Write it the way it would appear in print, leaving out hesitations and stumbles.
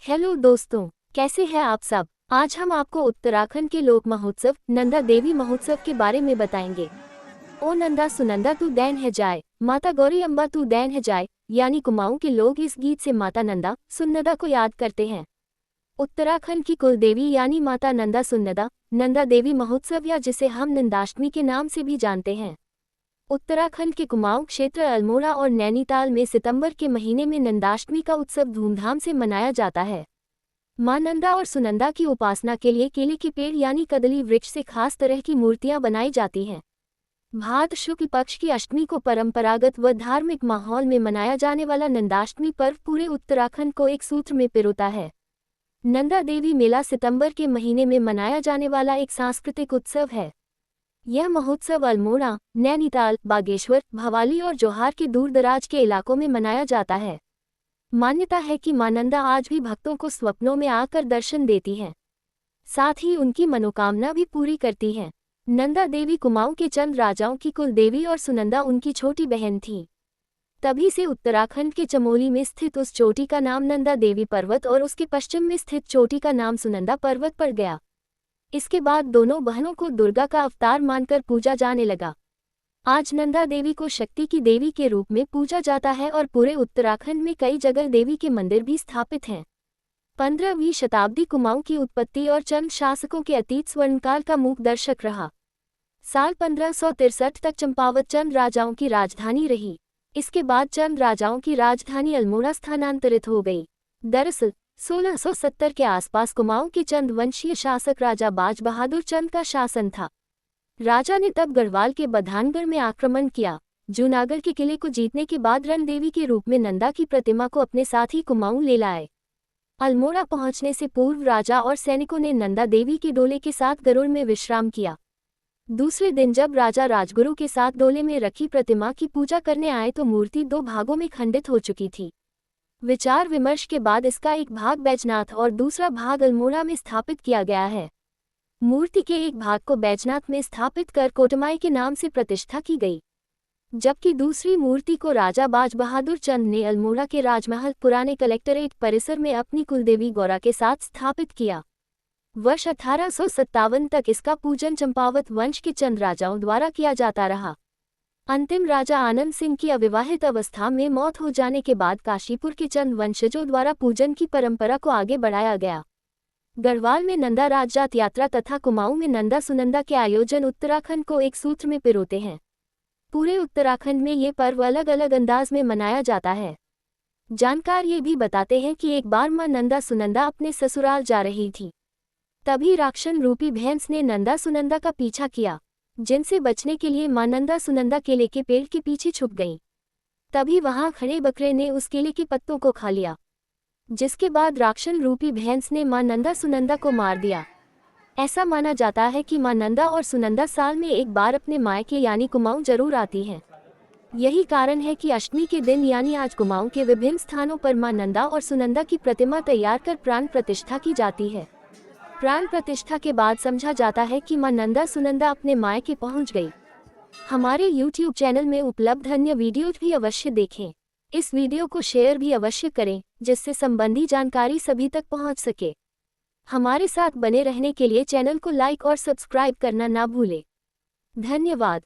Hello दोस्तों, कैसे हैं आप सब। आज हम आपको उत्तराखंड के लोक महोत्सव नंदा देवी महोत्सव के बारे में बताएंगे। ओ नंदा सुनंदा तू दैन है जाए, माता गौरी अम्बा तू दैन है जाए, यानी कुमाऊं के लोग इस गीत से माता नंदा सुन्नदा को याद करते हैं। उत्तराखंड की कुल देवी यानी माता नंदा सुन्नदा नंदा देवी महोत्सव या जिसे हम नंदाष्टमी के नाम से भी जानते हैं। उत्तराखंड के कुमाऊं क्षेत्र अल्मोड़ा और नैनीताल में सितंबर के महीने में नंदाष्टमी का उत्सव धूमधाम से मनाया जाता है। मां नंदा और सुनंदा की उपासना के लिए केले के पेड़ यानी कदली वृक्ष से खास तरह की मूर्तियां बनाई जाती हैं। भाद्र शुक्ल पक्ष की अष्टमी को परंपरागत व धार्मिक माहौल में मनाया जाने वाला नंदाष्टमी पर्व पूरे उत्तराखंड को एक सूत्र में पिरोता है। नंदा देवी मेला सितंबर के महीने में मनाया जाने वाला एक सांस्कृतिक उत्सव है। यह महोत्सव अल्मोड़ा, नैनीताल, बागेश्वर, भवाली और जोहार के दूरदराज के इलाकों में मनाया जाता है। मान्यता है कि मां नंदा आज भी भक्तों को स्वप्नों में आकर दर्शन देती हैं, साथ ही उनकी मनोकामना भी पूरी करती हैं। नंदा देवी कुमाऊं के चंद राजाओं की कुल देवी और सुनंदा उनकी छोटी बहन थी। तभी से उत्तराखंड के चमोली में स्थित उस चोटी का नाम नंदा देवी पर्वत और उसके पश्चिम में स्थित चोटी का नाम सुनंदा पर्वत पड़ गया। इसके बाद दोनों बहनों को दुर्गा का अवतार मानकर पूजा जाने लगा। आज नंदा देवी को शक्ति की देवी के रूप में पूजा जाता है और पूरे उत्तराखंड में कई जगह देवी के मंदिर भी स्थापित हैं। 15वीं शताब्दी कुमाऊं की उत्पत्ति और चंद शासकों के अतीत स्वर्णकाल का मूक दर्शक रहा। साल 1563 तक चंपावत चंद राजाओं की राजधानी रही। इसके बाद चंद राजाओं की राजधानी अल्मोड़ा स्थानांतरित हो गई। दरअसल 1670 के आसपास कुमाऊं के चंद वंशीय शासक राजा बाज बहादुर चंद का शासन था। राजा ने तब गढ़वाल के बधानगढ़ में आक्रमण किया। जूनागढ़ के किले को जीतने के बाद रणदेवी के रूप में नंदा की प्रतिमा को अपने साथ ही कुमाऊं ले लाए। अल्मोड़ा पहुंचने से पूर्व राजा और सैनिकों ने नंदा देवी के डोले के साथ गरुड़ में विश्राम किया। दूसरे दिन जब राजा राजगुरु के साथ डोले में रखी प्रतिमा की पूजा करने आए तो मूर्ति 2 भागों में खंडित हो चुकी थी। विचार विमर्श के बाद इसका एक भाग बैजनाथ और दूसरा भाग अल्मोड़ा में स्थापित किया गया है। मूर्ति के एक भाग को बैजनाथ में स्थापित कर कोटमाई के नाम से प्रतिष्ठा की गई, जबकि दूसरी मूर्ति को राजा बाज बहादुर चंद ने अल्मोड़ा के राजमहल पुराने कलेक्टरेट परिसर में अपनी कुलदेवी गौरा के साथ स्थापित किया। वर्ष 1857 तक इसका पूजन चंपावत वंश के चंद राजाओं द्वारा किया जाता रहा। अंतिम राजा आनंद सिंह की अविवाहित अवस्था में मौत हो जाने के बाद काशीपुर के चंद वंशजों द्वारा पूजन की परंपरा को आगे बढ़ाया गया। गढ़वाल में नंदा राजजात यात्रा तथा कुमाऊं में नंदा सुनंदा के आयोजन उत्तराखंड को एक सूत्र में पिरोते हैं। पूरे उत्तराखंड में ये पर्व अलग अलग अंदाज में मनाया जाता है। जानकार ये भी बताते हैं कि एक बार मां नंदा सुनंदा अपने ससुराल जा रही थी। तभी राक्षस रूपी भैंस ने नंदा सुनंदा का पीछा किया, जिनसे बचने के लिए मां नंदा सुनंदा केले के पेड़ के पीछे छुप गईं। तभी वहां खड़े बकरे ने उस केले के पत्तों को खा लिया, जिसके बाद राक्षस रूपी भैंस ने मां नंदा सुनंदा को मार दिया। ऐसा माना जाता है कि मां नंदा और सुनंदा साल में एक बार अपने मायके यानी कुमाऊं जरूर आती हैं। यही कारण है कि अष्टमी के दिन यानी आज कुमाऊं के विभिन्न स्थानों पर मां नंदा और सुनंदा की प्रतिमा तैयार कर प्राण प्रतिष्ठा की जाती है। प्राण प्रतिष्ठा के बाद समझा जाता है कि मां नंदा सुनंदा अपने मायके पहुंच गई। हमारे YouTube चैनल में उपलब्ध अन्य वीडियो भी अवश्य देखें। इस वीडियो को शेयर भी अवश्य करें, जिससे संबंधी जानकारी सभी तक पहुंच सके। हमारे साथ बने रहने के लिए चैनल को लाइक और सब्सक्राइब करना ना भूलें। धन्यवाद।